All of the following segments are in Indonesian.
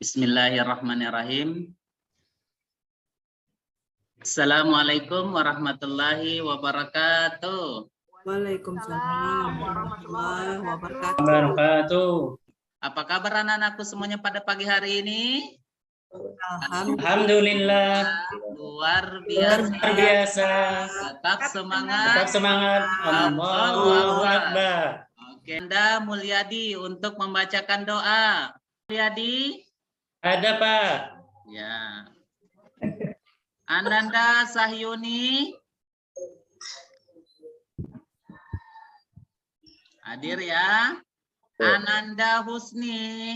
Bismillahirrahmanirrahim. Assalamualaikum warahmatullahi wabarakatuh. Waalaikumsalam warahmatullahi wabarakatuh. Apa kabar anak-anakku semuanya pada pagi hari ini? Alhamdulillah. Luar biasa. Tetap semangat. Allahu Akbar. Oke, Anda Mulyadi untuk membacakan doa. Mulyadi? Ada, Pak. Ya. Ananda Sahyuni? Hadir ya. Ananda Husni?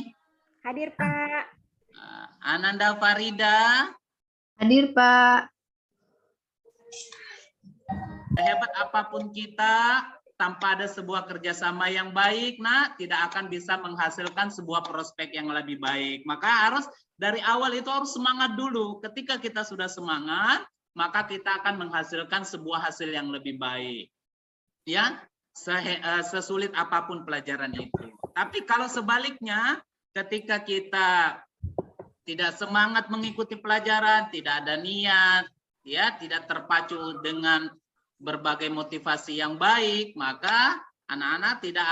Hadir, Pak. Ananda Farida? Hadir, Pak. Hebat apapun kita, tanpa ada sebuah kerjasama yang baik, tidak akan bisa menghasilkan sebuah prospek yang lebih baik. Maka harus dari awal itu harus semangat dulu. Ketika kita sudah semangat, maka kita akan menghasilkan sebuah hasil yang lebih baik. Ya, sesulit apapun pelajaran itu. Tapi kalau sebaliknya, ketika kita tidak semangat mengikuti pelajaran, tidak ada niat, ya, tidak terpacu dengan berbagai motivasi yang baik, maka anak-anak tidak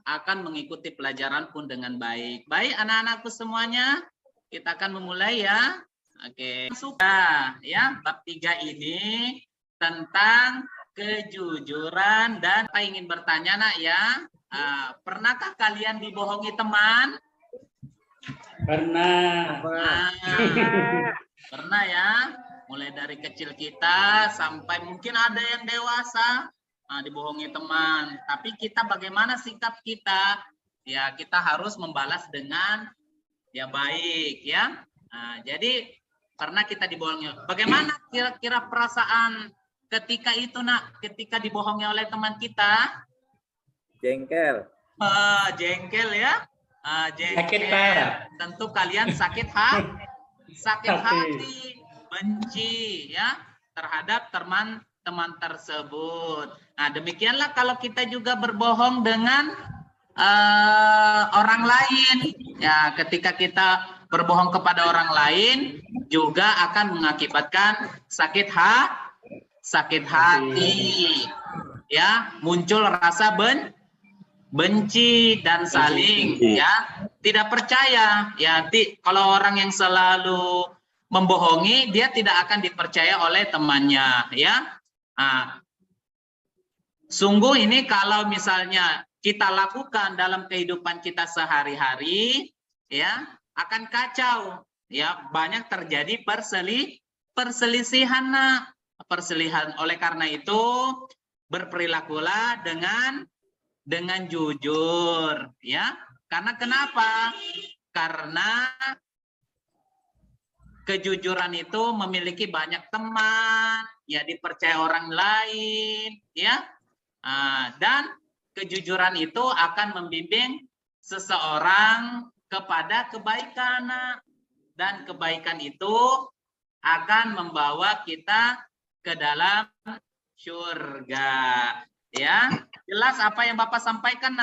akan mengikuti pelajaran pun dengan baik. Baik anak-anakku semuanya, kita akan memulai ya. Oke. Sudah ya, bab 3 ini tentang kejujuran dan apa ingin bertanya ya. Pernahkah kalian dibohongi teman? Pernah. Pernah ya. Mulai dari kecil kita sampai mungkin ada yang dewasa dibohongi teman. Tapi kita bagaimana sikap kita? Ya kita harus membalas dengan ya baik ya. Jadi karena kita dibohongi. Bagaimana kira-kira perasaan ketika itu ketika dibohongi oleh teman kita? Jengkel. Jengkel ya. Jengkel. Sakit, Pak. Tentu kalian sakit hati. Benci ya terhadap teman-teman tersebut. Nah, demikianlah kalau kita juga berbohong dengan orang lain. Ya, ketika kita berbohong kepada orang lain juga akan mengakibatkan sakit hati. Ya, muncul rasa benci dan saling ya tidak percaya. Ya, kalau orang yang selalu membohongi, dia tidak akan dipercaya oleh temannya ya. Sungguh ini kalau misalnya kita lakukan dalam kehidupan kita sehari-hari ya akan kacau ya, banyak terjadi perselisihan. Oleh karena itu berperilakulah dengan jujur ya. Karena kenapa? Karena kejujuran itu memiliki banyak teman, ya dipercaya orang lain, ya, dan kejujuran itu akan membimbing seseorang kepada kebaikan, dan kebaikan itu akan membawa kita ke dalam surga, ya. Jelas apa yang Bapak sampaikan,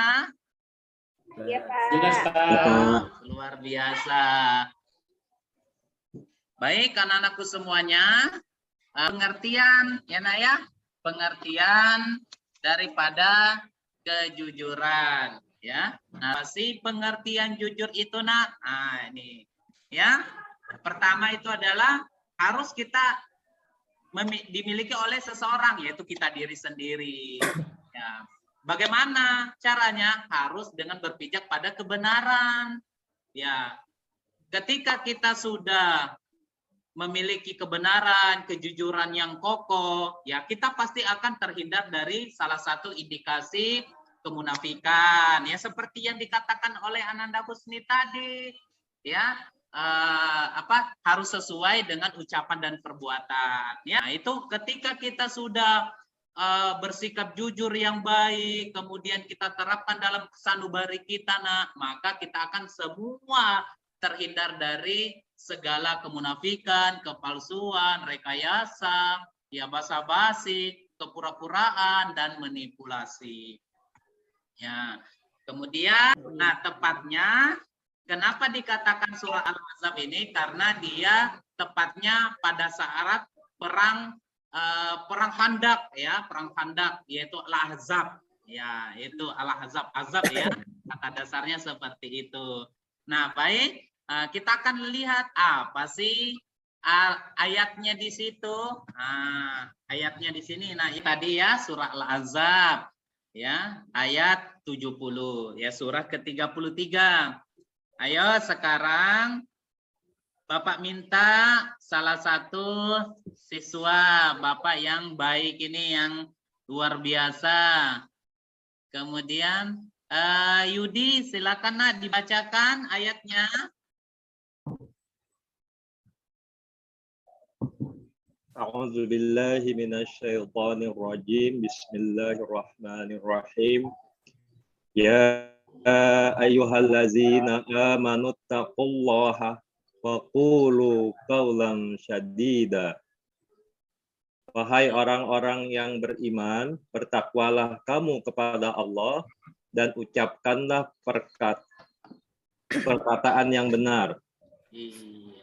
Iya, Pak. Jelas, Pak. Luar biasa. Baik, anak-anakku semuanya, pengertian ya pengertian daripada kejujuran ya. Nah, si pengertian jujur itu ini ya. Pertama itu adalah harus kita dimiliki oleh seseorang, yaitu kita diri sendiri. Ya. Bagaimana caranya? Harus dengan berpijak pada kebenaran. Ya. Ketika kita sudah memiliki kebenaran, kejujuran yang kokoh, ya kita pasti akan terhindar dari salah satu indikasi kemunafikan, ya seperti yang dikatakan oleh Ananda Husni tadi, ya harus sesuai dengan ucapan dan perbuatan. Ya, itu ketika kita sudah bersikap jujur yang baik, kemudian kita terapkan dalam sanubari kita, maka kita akan semua terhindar dari segala kemunafikan, kepalsuan, rekayasa, ya basa-basi, kepura-puraan dan manipulasi. Ya, kemudian, tepatnya Kenapa dikatakan surah Al-Ahzab ini? Karena dia tepatnya pada saat perang perang Khandaq ya, perang Khandaq yaitu Al-Ahzab. Ya, itu Al-Ahzab, azab ya. Kata dasarnya seperti itu. Nah, baik, kita akan lihat apa sih ayatnya di situ. Nah, ayatnya di sini. Nah, tadi ya surah Al-Ahzab ya, ayat 70 ya, surah ke-33. Ayo sekarang Bapak minta salah satu siswa Bapak yang baik ini, yang luar biasa. Kemudian Yudi, silakan Nak dibacakan ayatnya. A'udzu billahi minasyaitonir rajim. Bismillahirrahmanirrahim. Ya ayyuhallazina amanu taqullaha wa qulu qawlan syadida. Wahai orang-orang yang beriman, bertakwalah kamu kepada Allah dan ucapkanlah perkataan yang benar. Iya.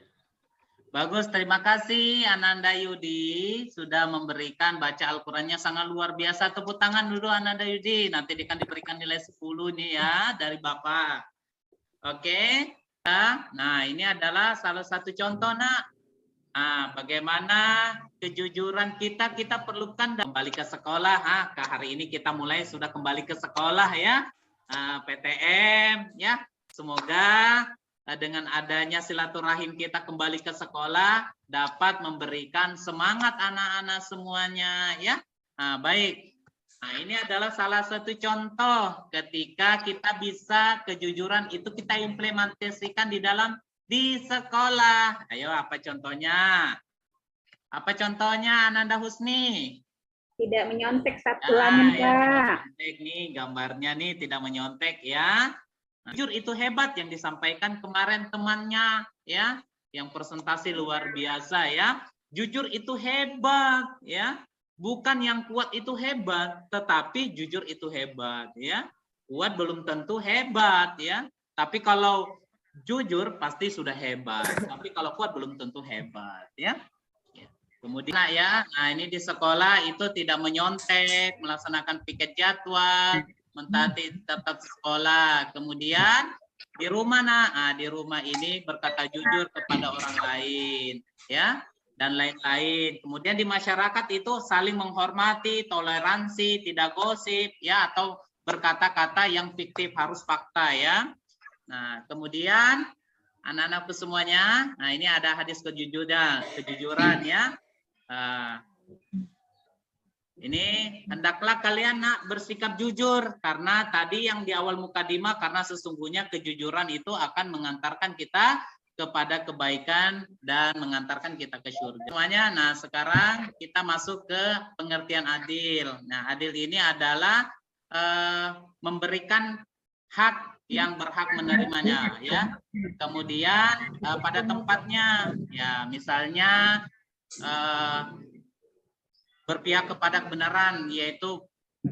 Bagus, terima kasih Ananda Yudi sudah memberikan baca Al-Qur'annya sangat luar biasa. Tepuk tangan dulu Ananda Yudi. Nanti akan diberikan nilai 10 nih ya dari Bapak. Oke. Nah, ini adalah salah satu contoh, Nak. Nah, bagaimana kejujuran kita perlukan kembali ke sekolah. Hari ini kita mulai sudah kembali ke sekolah ya. PTM ya. Semoga dengan adanya silaturahim kita kembali ke sekolah dapat memberikan semangat anak-anak semuanya ya. Nah, baik. Nah, ini adalah salah satu contoh ketika kita bisa kejujuran itu kita implementasikan di sekolah. Ayo, apa contohnya? Apa contohnya Ananda Husni? Tidak menyontek satuan, Pak. Menyontek nih gambarnya nih, tidak menyontek ya. Nah, jujur itu hebat yang disampaikan kemarin temannya ya, yang presentasi luar biasa ya. Jujur itu hebat ya. Bukan yang kuat itu hebat, tetapi jujur itu hebat ya. Kuat belum tentu hebat ya. Tapi kalau jujur pasti sudah hebat. Tapi kalau kuat belum tentu hebat ya. Kemudian ya, nah ini di sekolah itu tidak menyontek, melaksanakan piket jadwal, mentaati tata sekolah. Kemudian di rumah di rumah ini berkata jujur kepada orang lain ya, dan lain-lain. Kemudian di masyarakat itu saling menghormati, toleransi, tidak gosip ya, atau berkata-kata yang fiktif, harus fakta ya. Nah, kemudian anak-anakku semuanya, nah ini ada hadis kejujuran ya. Ini hendaklah kalian bersikap jujur, karena tadi yang di awal mukadimah, karena sesungguhnya kejujuran itu akan mengantarkan kita kepada kebaikan dan mengantarkan kita ke surga semuanya. Nah, sekarang kita masuk ke pengertian adil. Nah, adil ini adalah memberikan hak yang berhak menerimanya ya. Kemudian pada tempatnya ya, misalnya berpihak kepada kebenaran, yaitu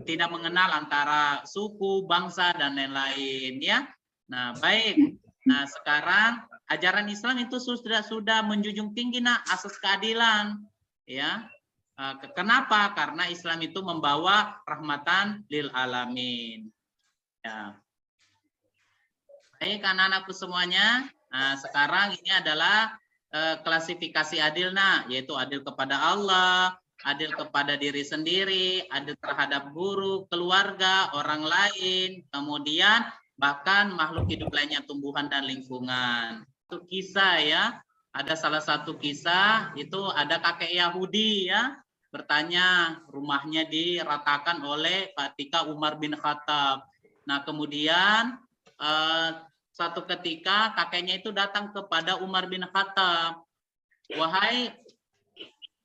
tidak mengenal antara suku, bangsa, dan lain-lain ya. Nah, baik. Nah, sekarang ajaran Islam itu sudah menjunjung tinggi asas keadilan ya. Kenapa? Karena Islam itu membawa rahmatan lil alamin. Ya. Baik anak-anakku semuanya. Nah, sekarang ini adalah klasifikasi adil, yaitu adil kepada Allah, adil kepada diri sendiri, adil terhadap guru, keluarga, orang lain, kemudian bahkan makhluk hidup lainnya, tumbuhan dan lingkungan. Itu kisah ya, ada salah satu kisah itu ada kakek Yahudi ya, bertanya, rumahnya diratakan oleh ketika Umar bin Khattab. Nah, kemudian satu ketika kakeknya itu datang kepada Umar bin Khattab. Wahai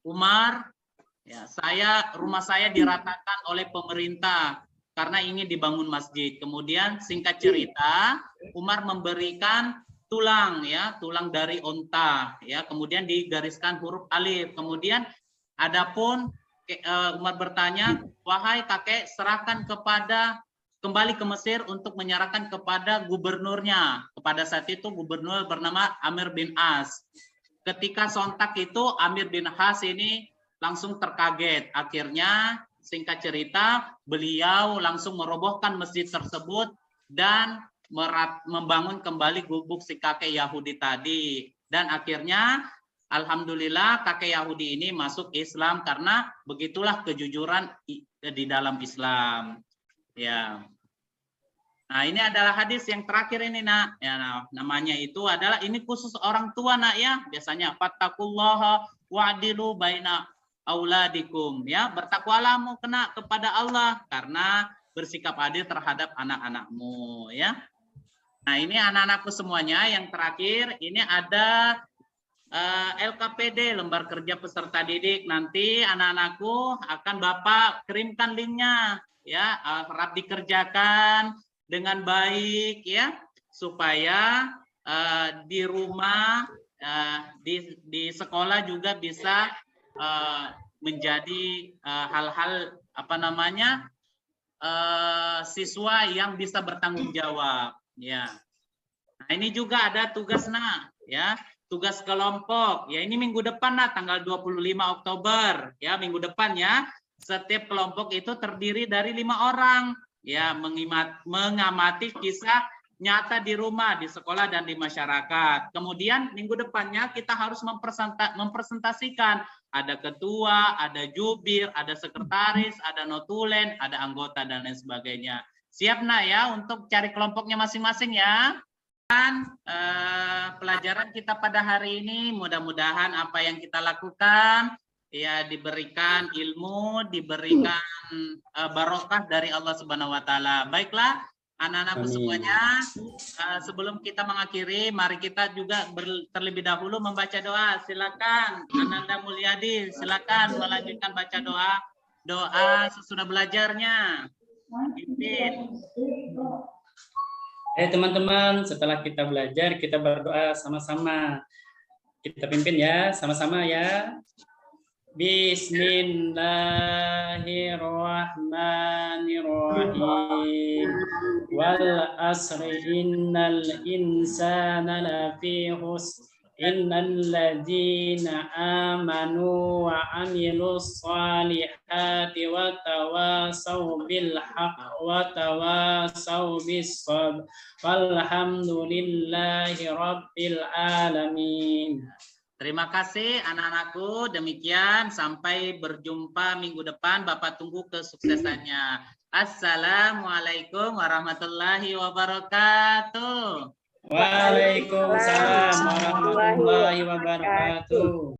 Umar, ya, rumah saya diratakan oleh pemerintah karena ingin dibangun masjid. Kemudian singkat cerita, Umar memberikan tulang ya, tulang dari onta ya, kemudian digariskan huruf alif. Kemudian adapun Umar bertanya, wahai kakek, serahkan kepada kembali ke Mesir untuk menyerahkan kepada gubernurnya. Kepada saat itu gubernur bernama Amir bin As. Ketika sontak itu Amir bin As ini langsung terkaget. Akhirnya singkat cerita beliau langsung merobohkan masjid tersebut dan membangun kembali gubuk si kakek Yahudi tadi. Dan akhirnya alhamdulillah kakek Yahudi ini masuk Islam karena begitulah kejujuran di dalam Islam. Ya. Nah, ini adalah hadis yang terakhir ini, Nak. Ya, nah, namanya itu adalah ini khusus orang tua, Nak, ya. Biasanya fattaqullaha wa'dilu baina auladikum, ya. Bertakwalah mu kena kepada Allah karena bersikap adil terhadap anak-anakmu, ya. Nah, ini anak-anakku semuanya yang terakhir ini ada LKPD, lembar kerja peserta didik. Nanti anak-anakku akan Bapak kirimkan linknya, ya. Harap dikerjakan dengan baik, ya, supaya di rumah, di sekolah juga bisa menjadi hal-hal apa namanya siswa yang bisa bertanggung jawab, ya. Nah, ini juga ada tugas, Nah, ya, tugas kelompok, ya. Ini minggu depan, Nah, tanggal 25 Oktober, ya, minggu depan, ya. Setiap kelompok itu terdiri dari 5 orang. Ya, mengamati kisah nyata di rumah, di sekolah, dan di masyarakat. Kemudian minggu depannya kita harus mempresentasikan. Ada ketua, ada jubir, ada sekretaris, ada notulen, ada anggota, dan lain sebagainya. Siap, Nah, ya, untuk cari kelompoknya masing-masing, ya. Dan pelajaran kita pada hari ini, mudah-mudahan apa yang kita lakukan, ya, diberikan ilmu, diberikan barokah dari Allah Subhanahu wa taala. Baiklah, anak-anakku semuanya, sebelum kita mengakhiri, mari kita juga terlebih dahulu membaca doa. Silakan Ananda Mulyadi, silakan melanjutkan baca doa sesudah belajarnya. Pimpin. Teman-teman, setelah kita belajar, kita berdoa sama-sama. Kita pimpin ya, sama-sama ya. Bismillahirrahmanirrahim. Wal asri innal insana lafi khusr. Innal ladzina amanu wa amilus salihati wa tawasaw bil haqq wa tawasaw bis sabr. Walhamdulillahi rabbil alamin. Terima kasih anak-anakku. Demikian sampai berjumpa minggu depan. Bapak tunggu kesuksesannya. Assalamualaikum warahmatullahi wabarakatuh. Waalaikumsalam warahmatullahi wabarakatuh.